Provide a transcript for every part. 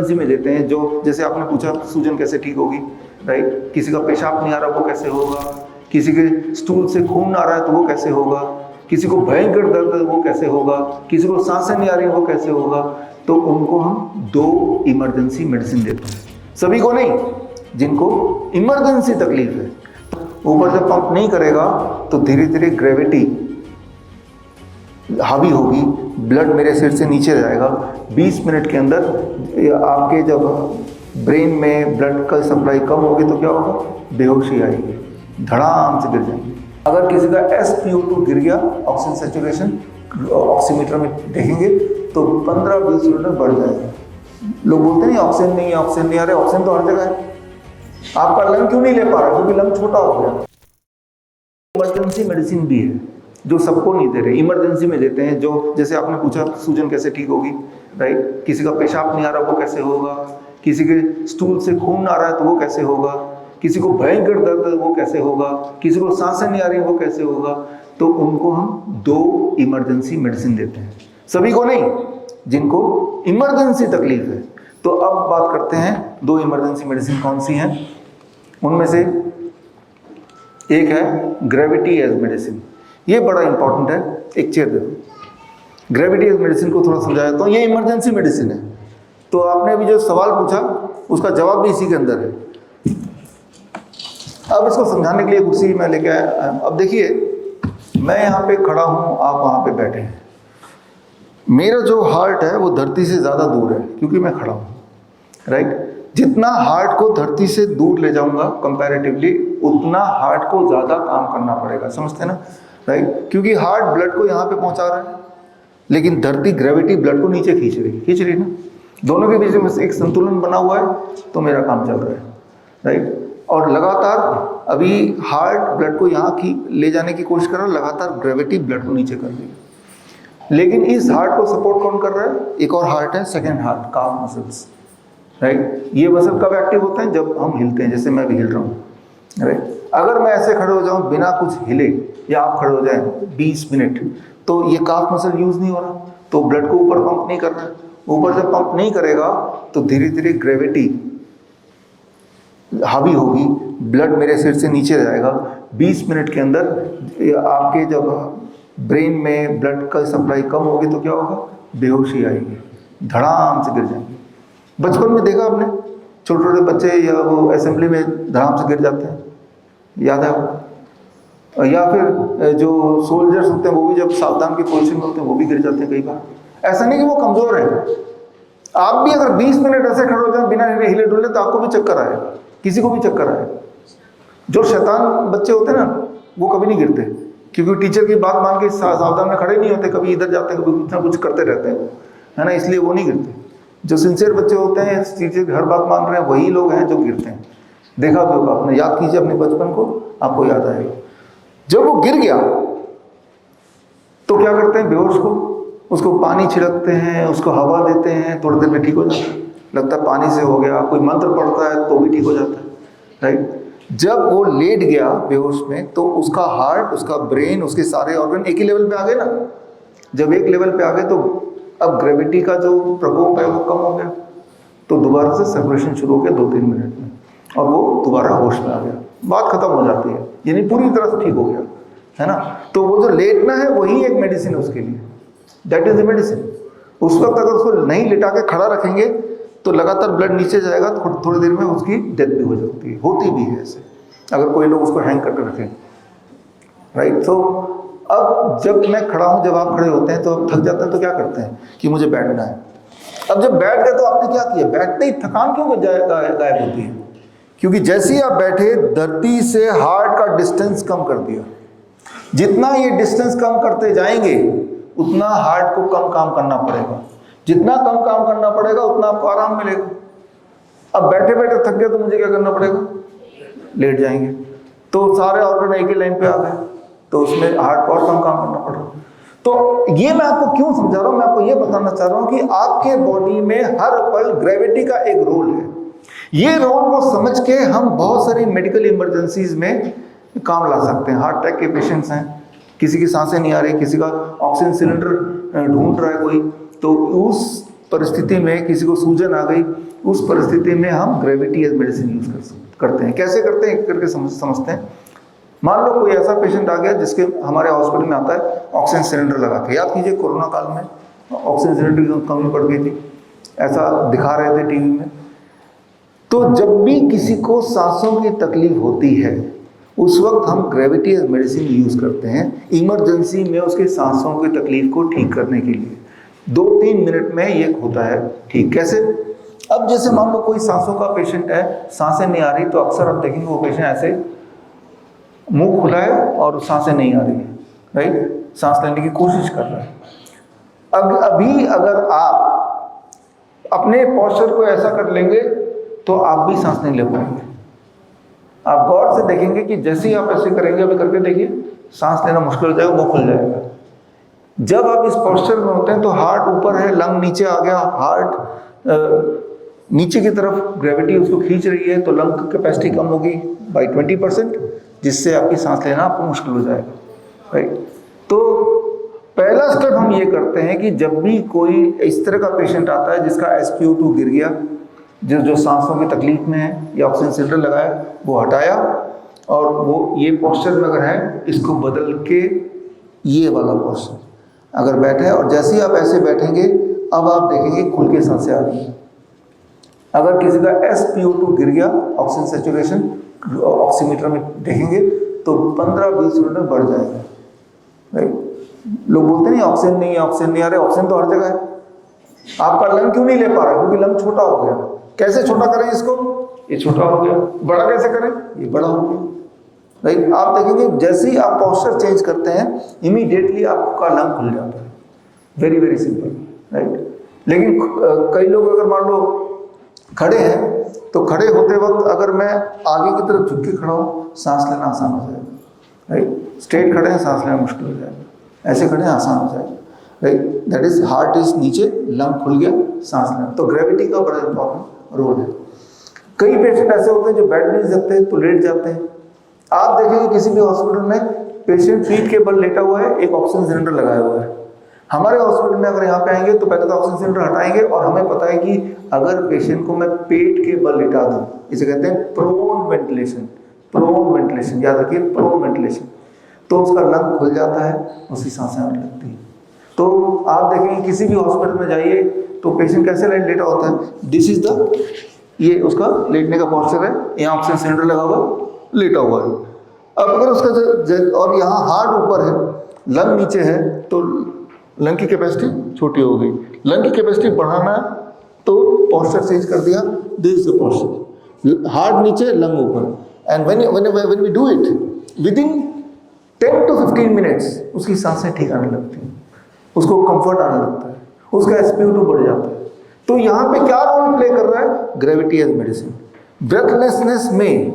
Emergency में देते हैं, जो जैसे आपने पूछा सूजन कैसे ठीक होगी, राइट। किसी का पेशाब नहीं आ रहा वो कैसे होगा, किसी के स्टूल से खून आ रहा है तो वो कैसे होगा, किसी को भयंकर दर्द है वो कैसे होगा, किसी को सांसें नहीं आ रही वो कैसे होगा। तो उनको हम 2 इमरजेंसी मेडिसिन देते हैं, सभी को नहीं, जिनको इमरजेंसी तकलीफ है। ऊपर से पंप नहीं करेगा तो धीरे धीरे ग्रेविटी हावी होगी, ब्लड मेरे सिर से नीचे जाएगा। 20 मिनट के अंदर आपके जब ब्रेन में ब्लड का सप्लाई कम होगी तो क्या होगा, बेहोशी आएगी, धड़ाम से गिर जाएंगे। अगर किसी का SpO2 गिर गया, ऑक्सीजन सेचुरेशन ऑक्सीमीटर में देखेंगे तो 15-20 मिनट में बढ़ जाएगा। लोग बोलते नहीं ऑक्सीजन नहीं है, ऑक्सीजन नहीं आ रहा है, ऑक्सीजन तो हर जगह है। आपका लंग क्यों नहीं ले पा रहा, क्योंकि लंग छोटा हो गया। इमरजेंसी मेडिसिन भी है जो सबको नहीं दे रहे, इमरजेंसी में देते हैं, जो जैसे आपने पूछा सूजन कैसे ठीक होगी, राइट। किसी का पेशाब नहीं आ रहा वो कैसे होगा, किसी के स्टूल से खून आ रहा है तो वो कैसे होगा, किसी को भयंकर दर्द है वो कैसे होगा, किसी को सांसें नहीं आ रही वो कैसे होगा। तो उनको हम 2 इमरजेंसी मेडिसिन देते हैं, सभी को नहीं, जिनको इमरजेंसी तकलीफ है। तो अब बात करते हैं 2 इमरजेंसी मेडिसिन कौन सी हैं। उनमें से एक है ग्रेविटी एज मेडिसिन, ये बड़ा इंपॉर्टेंट है। एक चेयर दे दो। ग्रेविटी एज मेडिसिन को थोड़ा समझाया तो ये इमरजेंसी मेडिसिन है। तो आपने अभी जो सवाल पूछा उसका जवाब भी इसी के अंदर है। अब इसको समझाने के लिए कुर्सी मैं लेके आया। अब देखिए, मैं यहाँ पे खड़ा हूँ, आप वहाँ पे बैठे हैं। मेरा जो हार्ट है वो धरती से ज़्यादा दूर है क्योंकि मैं खड़ा हूँ, राइट। जितना हार्ट को धरती से दूर ले जाऊंगा कंपैरेटिवली, उतना हार्ट को ज़्यादा काम करना पड़ेगा, समझते हैं ना, राइट। क्योंकि हार्ट ब्लड को यहाँ पे पहुँचा रहा है, लेकिन धरती ग्रेविटी ब्लड को नीचे खींच रही ना। दोनों के बीच में एक संतुलन बना हुआ है, तो मेरा काम चल रहा है, राइट। और लगातार अभी हार्ट ब्लड को यहाँ ले जाने की कोशिश कर रहा है, लगातार ग्रेविटी ब्लड को नीचे कर रही है। लेकिन इस हार्ट को सपोर्ट कौन कर रहा है, एक और हार्ट है, सेकेंड हार्ट, काफ मसल्स, राइट। ये मसल कब एक्टिव होते हैं, जब हम हिलते हैं, जैसे मैं भी हिल रहा हूँ, राइट। अगर मैं ऐसे खड़े हो जाऊँ बिना कुछ हिले, या आप खड़े हो जाएं 20 मिनट, तो ये काफ मसल यूज नहीं हो रहा, तो ब्लड को ऊपर पंप नहीं कर रहा है। ऊपर से पंप नहीं करेगा तो धीरे धीरे ग्रेविटी हावी होगी, ब्लड मेरे सिर से नीचे जाएगा। 20 मिनट के अंदर आपके जब ब्रेन में ब्लड का सप्लाई कम होगी तो क्या होगा, बेहोशी आएगी, धड़ाम से गिर जाएंगे। बचपन में देखा आपने, छोटे छोटे बच्चे या वो असेंबली में धड़ाम से गिर जाते हैं, याद है आपको। या फिर जो सोल्जर्स होते हैं वो भी जब सावधान की पोजीशन में होते हैं वो भी गिर जाते हैं कई बार। ऐसा नहीं कि वो कमज़ोर है, आप भी अगर 20 मिनट ऐसे खड़े हो जाए बिना हिले डुले तो आपको भी चक्कर आएगा, किसी को भी चक्कर आएगा। जो शैतान बच्चे होते हैं ना, वो कभी नहीं गिरते, क्योंकि टीचर की बात मान के सावधान में खड़े नहीं होते, कभी इधर जाते हैं, कभी कुछ ना कुछ करते रहते हैं, है ना, इसलिए वो नहीं गिरते। जो सिंसियर बच्चे होते हैं, टीचर की हर बात मान रहे हैं, वही लोग हैं जो गिरते हैं। देखा भी होगा आपने, याद कीजिए अपने बचपन को, आपको याद आएगा। जब वो गिर गया तो क्या करते हैं, बेहोश को उसको पानी छिड़कते हैं, उसको हवा देते हैं, थोड़ी देर में ठीक हो जाता है, लगता है पानी से हो गया। कोई मंत्र पढ़ता है तो भी ठीक हो जाता है, राइट। जब वो लेट गया बेहोश में तो उसका हार्ट, उसका ब्रेन, उसके सारे ऑर्गन एक ही लेवल पे आ गए ना। जब एक लेवल पे आ गए तो अब ग्रेविटी का जो प्रकोप है वो कम हो गया, तो दोबारा से सर्कुलेशन शुरू हो गया 2-3 मिनट में, और वो दोबारा होश में आ गया, बात खत्म हो जाती है, यानी पूरी तरह से ठीक हो गया, है ना। तो वो जो लेटना है वही एक मेडिसिन है उसके लिए, दैट इज द मेडिसिन। उस वक्त अगर उसको नहीं लिटा के खड़ा रखेंगे तो लगातार ब्लड नीचे जाएगा, तो थोड़ी देर में उसकी डेथ भी हो जाती है, होती भी है ऐसे, अगर कोई लोग उसको हैंग करके रखें, राइट। तो अब जब मैं खड़ा हूँ, जब आप खड़े होते हैं तो थक जाते हैं तो क्या करते हैं कि मुझे बैठना है। अब जब बैठ गए तो आपने क्या किया, बैठते ही थकान क्यों गायब होती है, क्योंकि जैसे ही आप बैठे धरती से हार्ट का डिस्टेंस कम कर दिया। जितना ये डिस्टेंस कम करते जाएंगे उतना हार्ट को कम काम करना पड़ेगा, जितना कम काम करना पड़ेगा उतना आपको आराम मिलेगा। अब बैठे बैठे थक गए तो मुझे क्या करना पड़ेगा, लेट जाएंगे, तो सारे ऑर्गन एक ही लाइन पे आ गए, तो उसमें हार्ट को और कम काम करना पड़ेगा। तो ये मैं आपको क्यों समझा रहा हूँ, मैं आपको ये बताना चाह रहा हूँ कि आपके बॉडी में हर पल ग्रेविटी का एक रोल है। ये रोल को समझ के हम बहुत सारी मेडिकल इमरजेंसीज में काम ला सकते हैं। हार्ट अटैक के पेशेंट्स हैं, किसी की सांसें नहीं आ रही, किसी का ऑक्सीजन सिलेंडर ढूंढ रहा है कोई, तो उस परिस्थिति में किसी को सूजन आ गई, उस परिस्थिति में हम ग्रेविटी एज मेडिसिन यूज करते हैं। कैसे करते हैं एक करके समझते हैं। मान लो कोई ऐसा पेशेंट आ गया जिसके हमारे हॉस्पिटल में आता है ऑक्सीजन सिलेंडर लगा के। याद कीजिए कोरोना काल में ऑक्सीजन सिलेंडर की कमी पड़ गई थी, ऐसा दिखा रहे थे टीवी में। तो जब भी किसी को सांसों की तकलीफ होती है उस वक्त हम ग्रेविटी एज मेडिसिन यूज करते हैं इमरजेंसी में उसके सांसों की तकलीफ को ठीक करने के लिए। 2-3 मिनट में ये होता है ठीक। कैसे? अब जैसे मान लो कोई सांसों का पेशेंट है, सांसें नहीं आ रही, तो अक्सर आप देखेंगे वो पेशेंट ऐसे मुंह खुला है और सांसें नहीं आ रही है, राइट, सांस लेने की कोशिश कर रहा है। अभी अगर आप अपने पोस्चर को ऐसा कर लेंगे तो आप भी सांस नहीं ले पाएंगे। आप गौर से देखेंगे कि जैसे ही आप ऐसे करेंगे, अभी करके देखिए, सांस लेना मुश्किल हो जाएगा, मुंह खुल जाएगा। जब आप इस पोस्चर में होते हैं तो हार्ट ऊपर है, लंग नीचे आ गया, हार्ट नीचे की तरफ ग्रेविटी उसको खींच रही है, तो लंग की कैपेसिटी कम होगी बाई 20%, जिससे आपकी सांस लेना आपको मुश्किल हो जाएगा, राइट। तो पहला स्टेप हम ये करते हैं कि जब भी कोई इस तरह का पेशेंट आता है जिसका SpO2 गिर गया, जो सांसों की तकलीफ में है या ऑक्सीजन सिलेंडर लगाया वो हटाया, और वो ये पोस्चर में अगर है इसको बदल के ये वाला पोस्चर अगर बैठे है, और जैसे ही आप ऐसे बैठेंगे अब आप देखेंगे खुल के सांसें आ रही हैं। अगर किसी का SpO2 गिर गया, ऑक्सीजन सेचुरेशन ऑक्सीमीटर में देखेंगे तो 15-20 मिनट में बढ़ जाएगा, राइट। लोग बोलते नहीं ऑक्सीजन नहीं है, ऑक्सीजन नहीं आ रहा है, ऑक्सीजन तो हर जगह है। आपका लंग क्यों नहीं ले पा रहा? क्योंकि लंग छोटा हो गया। कैसे छोटा करें इसको? ये छोटा हो गया। बड़ा कैसे करें? ये बड़ा हो गया, राइट। आप देखेंगे जैसे ही आप पोस्चर चेंज करते हैं इमीडिएटली आपका लंग खुल जाता है। Very very simple, right. लेकिन कई लोग अगर मान लो खड़े हैं तो खड़े होते वक्त अगर मैं आगे की तरफ झुक के खड़ा हूँ, सांस लेना आसान हो जाएगा, राइट। स्ट्रेट खड़े हैं, सांस लेना मुश्किल हो जाएगा। ऐसे खड़े हैं, आसान हो जाएगा, right. That is heart is नीचे, लंग खुल गया, सांस लेना। तो ग्रेविटी का बड़ा इंपॉर्टेंट रोल है। कई पेशेंट ऐसे होते हैं जो बैठ नहीं सकते तो लेट जाते हैं। आप देखेंगे किसी भी हॉस्पिटल में पेशेंट पीठ के बल लेटा हुआ है, एक ऑक्सीजन सिलेंडर लगाया हुआ है। हमारे हॉस्पिटल में अगर यहाँ पे आएंगे तो पहले तो ऑक्सीजन सिलेंडर हटाएंगे, और हमें पता है कि अगर पेशेंट को मैं पेट के बल लेटा दूं, इसे कहते हैं प्रोन वेंटिलेशन। प्रोन वेंटिलेशन याद रखिए, प्रोन वेंटिलेशन, तो उसका लंग खुल जाता है, उसकी सांसें आने लगती हैं। तो आप देखेंगे किसी भी हॉस्पिटल में जाइए तो पेशेंट कैसे लेटा होता है। दिस इज द, ये उसका लेटने का पोस्चर है, यहाँ ऑक्सीजन सिलेंडर लगा हुआ लेटा हुआ है। अब अगर उसका और यहाँ हार्ट ऊपर है, लंग नीचे है, तो लंग की कैपेसिटी छोटी हो गई। लंग की कैपेसिटी बढ़ाना है तो पोस्चर चेंज कर दिया, this is the posture, heart नीचे, लंग ऊपर। And when we do it within 10 to 15 minutes उसकी सांसें ठीक आने लगती हैं, उसको कंफर्ट आने लगता है, उसका SpO2 बढ़ जाता है। तो यहाँ पे क्या रोल प्ले कर रहा है? Gravity as medicine. ब्रेथलेसनेस में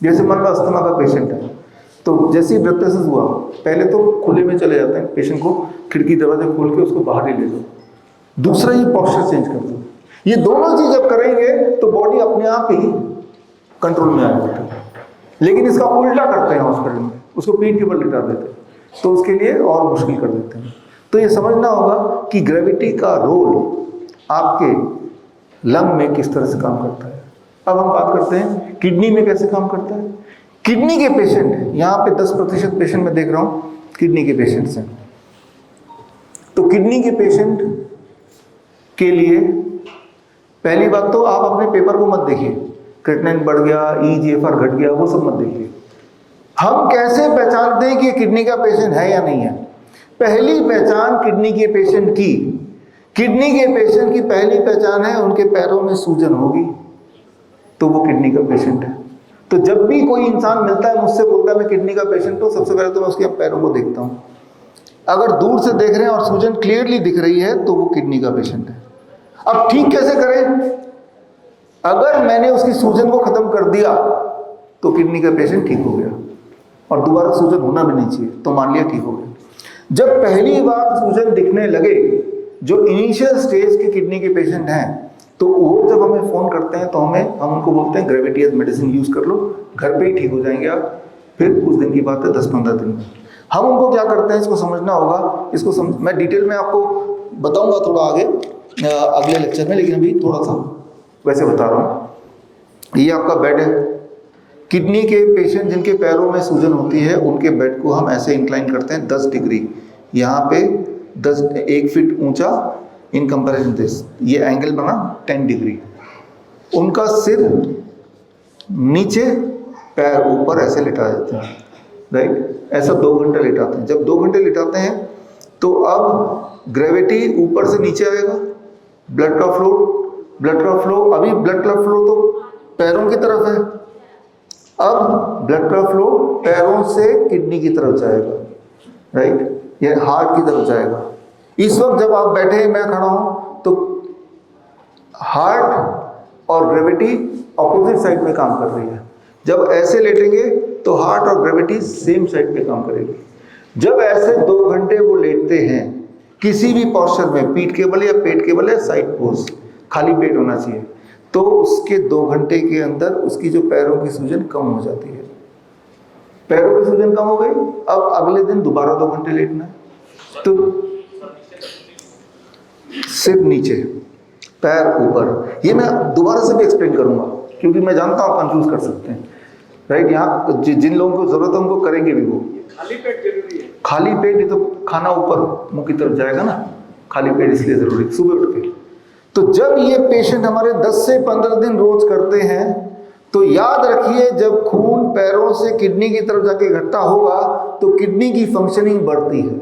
जैसे मान लो अस्थमा का पेशेंट है, तो जैसे ही ब्रेथलेसनेस हुआ, पहले तो खुले में चले जाते हैं, पेशेंट को खिड़की दरवाजे खोल के उसको बाहर ही ले दो, दूसरा ही पोस्चर चेंज कर दो। ये दोनों चीज जब करेंगे तो बॉडी अपने आप ही कंट्रोल में आ जाती है। लेकिन इसका उल्टा करते हैं हॉस्पिटल में, उसको पीठ के बल लिटा देते हैं, तो उसके लिए और मुश्किल कर देते हैं। तो ये समझना होगा कि ग्रेविटी का रोल आपके लंग में किस तरह से काम करता है। अब हम बात करते हैं किडनी में कैसे काम करता है। किडनी के पेशेंट, यहाँ पे 10% पेशेंट मैं देख रहा हूँ किडनी के पेशेंट्स हैं। तो किडनी के पेशेंट के लिए पहली बात तो आप अपने पेपर को मत देखिए, क्रिएटिनिन बढ़ गया, EGFR घट गया, वो सब मत देखिए। हम कैसे पहचानते हैं कि किडनी का पेशेंट है या नहीं है? पहली पहचान किडनी के पेशेंट की, किडनी के पेशेंट की पहली पहचान है उनके पैरों में सूजन होगी, तो वो किडनी का पेशेंट है। तो जब भी कोई इंसान मिलता है मुझसे बोलता है मैं किडनी का पेशेंट हूँ, सबसे पहले तो मैं उसके पैरों को देखता हूँ। अगर दूर से देख रहे हैं और सूजन क्लियरली दिख रही है तो वो किडनी का पेशेंट है। अब ठीक कैसे करें? अगर मैंने उसकी सूजन को खत्म कर दिया तो किडनी का पेशेंट ठीक हो गया, और दोबारा सूजन होना भी नहीं चाहिए, तो मान लिया ठीक हो गया। जब पहली बार सूजन दिखने लगे, जो इनिशियल स्टेज के किडनी के पेशेंट हैं, तो वो जब हमें फ़ोन करते हैं तो हम उनको बोलते हैं ग्रेविटी एज मेडिसिन यूज़ कर लो, घर पे ही ठीक हो जाएंगे आप। फिर उस दिन की बात है 10-15 दिन में। हम उनको क्या करते हैं इसको समझना होगा, मैं डिटेल में आपको बताऊंगा थोड़ा आगे। अगले लेक्चर में, लेकिन अभी थोड़ा सा वैसे बता रहा हूँ। ये आपका बेड है। किडनी के पेशेंट जिनके पैरों में सूजन होती है उनके बेड को हम ऐसे इंक्लाइन करते हैं 10 डिग्री, यहाँ पे 1 फीट ऊंचा इन कंपेरिजन दिस, ये एंगल बना 10 डिग्री। उनका सिर नीचे, पैर ऊपर ऐसे लिटा देते हैं, राइट। ऐसा 2 घंटे लिटाते हैं। जब 2 घंटे लिटाते हैं तो अब ग्रेविटी ऊपर से नीचे आएगा, ब्लड का फ्लो, अभी ब्लड का फ्लो तो पैरों की तरफ है, अब ब्लड का फ्लो पैरों से किडनी की तरफ जाएगा, राइट, ये हार्ट की तरफ जाएगा। इस वक्त जब आप बैठे, मैं खड़ा हूं, तो हार्ट और ग्रेविटी अपोजिट साइड में काम कर रही है। जब ऐसे लेटेंगे तो हार्ट और ग्रेविटी सेम साइड पे काम करेगी। जब ऐसे 2 घंटे वो लेटते हैं किसी भी पोस्चर में, पीठ के बल या पेट के बल या साइड पोज, खाली पेट होना चाहिए, तो उसके 2 घंटे के अंदर उसकी जो पैरों की सूजन कम हो जाती है। पैरों की सूजन कम हो गई, अब अगले दिन दोबारा 2 घंटे लेटना है। तो सिर नीचे, पैर ऊपर। ये मैं दोबारा से भी एक्सप्लेन करूंगा क्योंकि मैं जानता हूं कंफ्यूज कर सकते हैं, राइट। यहाँ जिन लोगों को जरूरत है उनको करेंगे भी वो। खाली पेट जरूरी है। खाली पेट ही तो खाना ऊपर मुंह की तरफ जाएगा ना, खाली पेट इसलिए जरूरी सुबह उठ के। तो जब ये पेशेंट हमारे 10 से 15 दिन रोज करते हैं तो याद रखिए, जब खून पैरों से किडनी की तरफ जाके इकट्ठा होगा तो किडनी की फंक्शनिंग बढ़ती है।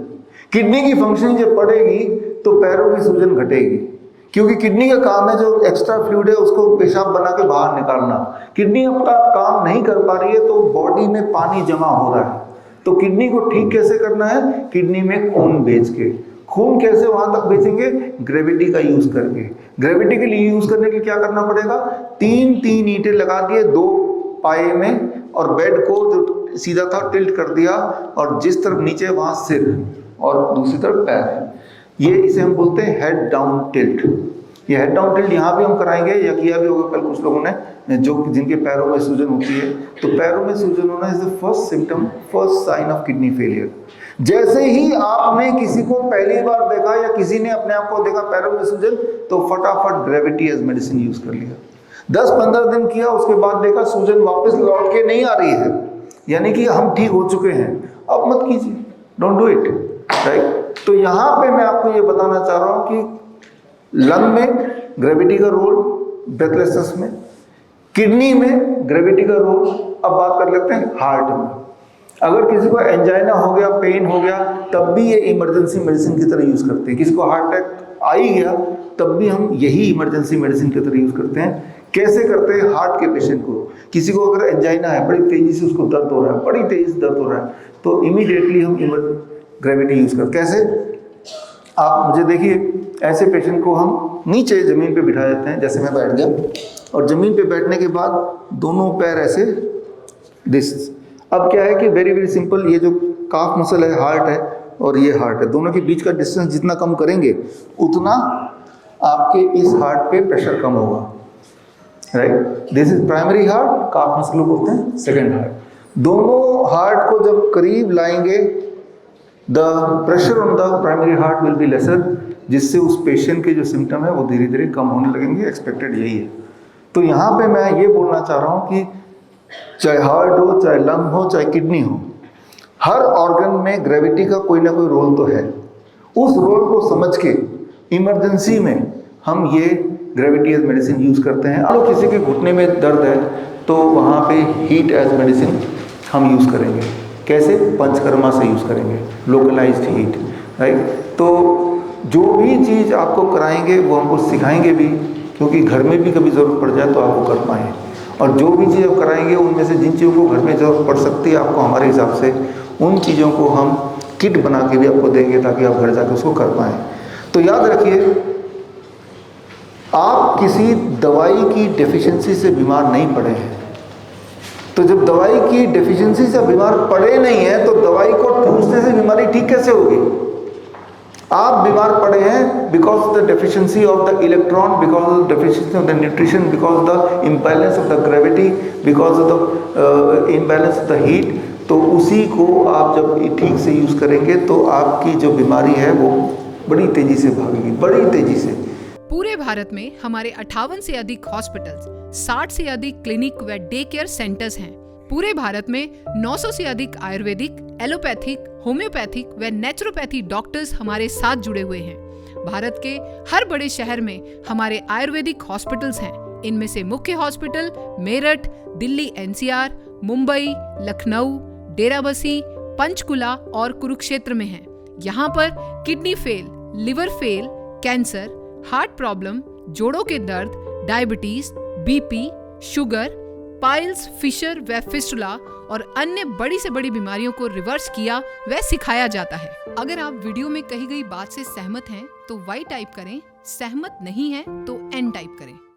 किडनी की फंक्शनिंग जब बढ़ेगी तो पैरों की सूजन घटेगी, क्योंकि किडनी का काम है जो एक्स्ट्रा फ्लूइड है उसको पेशाब बना के बाहर निकालना। किडनी अपना काम नहीं कर पा रही है तो बॉडी में पानी जमा हो रहा है। तो किडनी को ठीक कैसे करना है? किडनी में खून भेज के। खून कैसे वहां तक भेजेंगे? ग्रेविटी का यूज करके। ग्रेविटी के लिए यूज करने के लिए क्या करना पड़ेगा? 3 ईंटें लगा दिए 2 पाए में और बेड को जो सीधा था टिल्ट कर दिया, और जिस तरफ नीचे वहां सिर और दूसरी तरफ पैर। ये इसे हम बोलते हैं हेड डाउन टिल्ट। ये हेड डाउन टिल्ट यहाँ भी हम कराएंगे, या किया भी होगा कल कुछ लोगों ने, जो जिनके पैरों में सूजन होती है। तो पैरों में सूजन होना is the first symptom, first sign of kidney failure. जैसे ही आपने किसी को पहली बार देखा या किसी ने अपने आप को देखा पैरों में सूजन, तो फटाफट ग्रेविटी एज मेडिसिन यूज कर लिया। 10-15 दिन किया, उसके बाद देखा सूजन वापस लौट के नहीं आ रही है, यानी कि हम ठीक हो चुके हैं, अब मत कीजिए, डोंट डू इट, राइट। तो यहाँ पे मैं आपको ये बताना चाह रहा हूँ कि लंग में ग्रेविटी का रोल, ब्रेथलेसनेस में, किडनी में ग्रेविटी का रोल। अब बात कर लेते हैं हार्ट में। अगर किसी को एंजाइना हो गया, पेन हो गया, तब भी ये इमरजेंसी मेडिसिन की तरह यूज करते हैं। किसी को हार्ट अटैक आ ही गया तब भी हम यही इमरजेंसी मेडिसिन की तरह यूज करते हैं। कैसे करते हैं? हार्ट के पेशेंट को, किसी को अगर एंजाइना है, बड़ी तेजी से उसको दर्द हो रहा है, बड़ी तेजी से दर्द हो रहा है, तो इमीडिएटली हम ग्रेविटी यूज करते। कैसे? आप मुझे देखिए, ऐसे पेशेंट को हम नीचे जमीन पे बिठा देते हैं, जैसे मैं बैठ गया, और जमीन पे बैठने के बाद दोनों पैर ऐसे दिस। अब क्या है कि वेरी सिंपल, ये जो काफ मसल है, हार्ट है और ये हार्ट है, दोनों के बीच का डिस्टेंस जितना कम करेंगे उतना आपके इस हार्ट पे प्रेशर कम होगा, right. This is primary heart, calf muscle बोलते हैं सेकेंड हार्ट। दोनों हार्ट को जब करीब लाएंगे, the pressure on the primary heart will be lesser, जिससे उस पेशेंट के जो सिम्टम है वो धीरे धीरे कम होने लगेंगे। एक्सपेक्टेड यही है। तो यहाँ पे मैं ये बोलना चाह रहा हूँ कि चाहे हार्ट हो, चाहे लंग हो, चाहे किडनी हो, हर ऑर्गन में ग्रेविटी का कोई ना कोई रोल तो है। उस रोल को समझ के इमरजेंसी में हम ये ग्रेविटी एज मेडिसिन यूज करते हैं। अगर किसी के घुटने में दर्द है तो वहाँ पे हीट एज मेडिसिन हम यूज करेंगे। कैसे? पंचकर्मा से यूज करेंगे, लोकलाइज्ड हीट, राइट। तो जो भी चीज़ आपको कराएंगे वो हमको सिखाएंगे भी, क्योंकि घर में भी कभी ज़रूरत पड़ जाए तो आप वो कर पाएँ। और जो भी चीज़ आप कराएंगे उनमें से जिन चीज़ों को घर में ज़रूरत पड़ सकती है आपको, हमारे हिसाब से उन चीज़ों को हम किट बना के भी आपको देंगे ताकि आप घर जाकर उसको कर पाएँ। तो याद रखिए, आप किसी दवाई की डेफिशिएंसी से बीमार नहीं पड़े हैं। तो जब दवाई की डेफिशिएंसी से बीमार पड़े नहीं है तो दवाई को ठूसने से बीमारी ठीक कैसे होगी? आप बीमार पड़े हैं because of the deficiency of the electron, because of the deficiency of the nutrition, because of the imbalance of the gravity, because of the imbalance of the heat. तो उसी को आप जब ठीक से यूज़ करेंगे तो आपकी जो बीमारी है वो बड़ी तेज़ी से भागेगी, बड़ी तेज़ी से। पूरे भारत में हमारे 58 से अधिक हॉस्पिटल्स, 60 से अधिक क्लिनिक व डे केयर सेंटर्स हैं। पूरे भारत में 900 से अधिक आयुर्वेदिक, एलोपैथिक, होम्योपैथिक व नेचुरोपैथी डॉक्टर्स हमारे साथ जुड़े हुए हैं। भारत के हर बड़े शहर में हमारे आयुर्वेदिक हॉस्पिटल्स हैं। इनमें से मुख्य हॉस्पिटल मेरठ, दिल्ली NCR, मुंबई, लखनऊ, डेराबसी, पंचकुला और कुरुक्षेत्र में हैं। यहाँ पर kidney fail, liver fail, cancer, heart problem, जोड़ों के दर्द, diabetes, BP, sugar, piles, fissure व फिस्टुला और अन्य बड़ी से बड़ी बीमारियों को रिवर्स किया व सिखाया जाता है। अगर आप वीडियो में कही गई बात से सहमत हैं तो Y टाइप करें, सहमत नहीं हैं तो N टाइप करें।